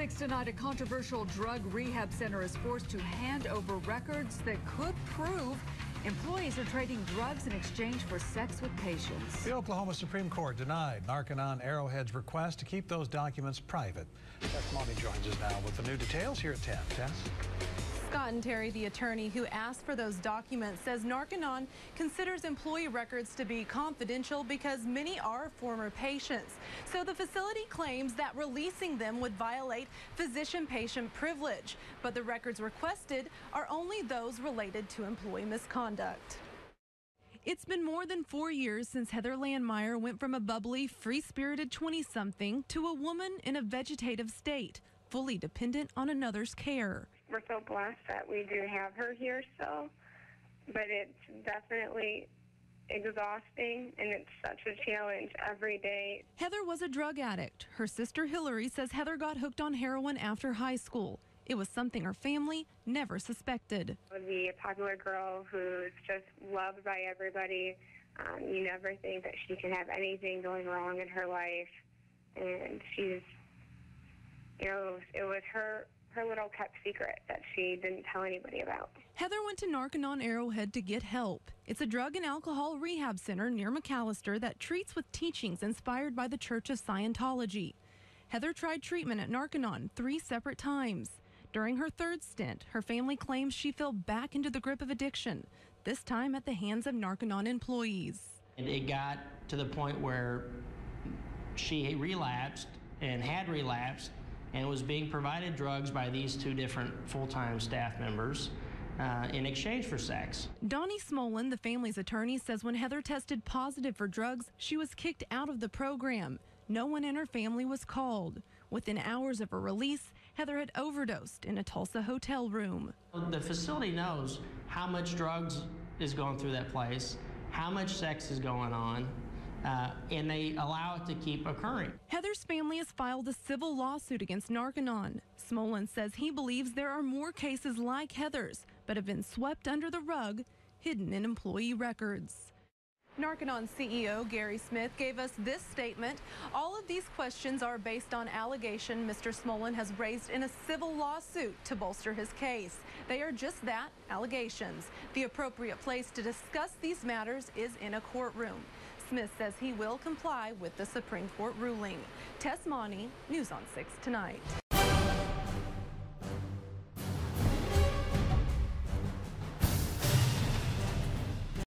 6 tonight, a controversial drug rehab center is forced to hand over records that could prove employees are trading drugs in exchange for sex with patients. The Oklahoma Supreme Court denied Narconon Arrowhead's request to keep those documents private. Tess Money joins us now with the new details here at 10. Tess? Scott and Terry, the attorney who asked for those documents, says Narconon considers employee records to be confidential because many are former patients. So the facility claims that releasing them would violate physician-patient privilege. But the records requested are only those related to employee misconduct. It's been more than 4 years since Heather Landmeyer went from a bubbly, free-spirited 20-something to a woman in a vegetative state, fully dependent on another's care. We're so blessed that we do have her here still, but it's definitely exhausting and it's such a challenge every day. Heather was a drug addict. Her sister Hillary says Heather got hooked on heroin after high school. It was something her family never suspected. The popular girl who's just loved by everybody. You never think that she can have anything going wrong in her life, and she's, it was her little kept secret that she didn't tell anybody about. Heather went to Narconon Arrowhead to get help. It's a drug and alcohol rehab center near McALESTER that treats with teachings inspired by the Church of Scientology. Heather tried treatment at Narconon 3 separate times. During her third stint, her family claims she fell back into the grip of addiction, this time at the hands of Narconon employees. And it got to the point where she relapsed and had relapsed and was being provided drugs by these 2 different full-time staff members in exchange for sex. Donnie Smolen, the family's attorney, says when Heather tested positive for drugs, she was kicked out of the program. No one in her family was called. Within hours of her release, Heather had overdosed in a Tulsa hotel room. The facility knows how much drugs is going through that place, how much sex is going on, and they allow it to keep occurring. Heather's family has filed a civil lawsuit against Narconon. Smolen says he believes there are more cases like Heather's, but have been swept under the rug, hidden in employee records. Narconon CEO Gary Smith gave us this statement. All of these questions are based on allegation Mr. Smolen has raised in a civil lawsuit to bolster his case. They are just that, allegations. The appropriate place to discuss these matters is in a courtroom. Smith says he will comply with the Supreme Court ruling. Tess Money, News on 6 Tonight.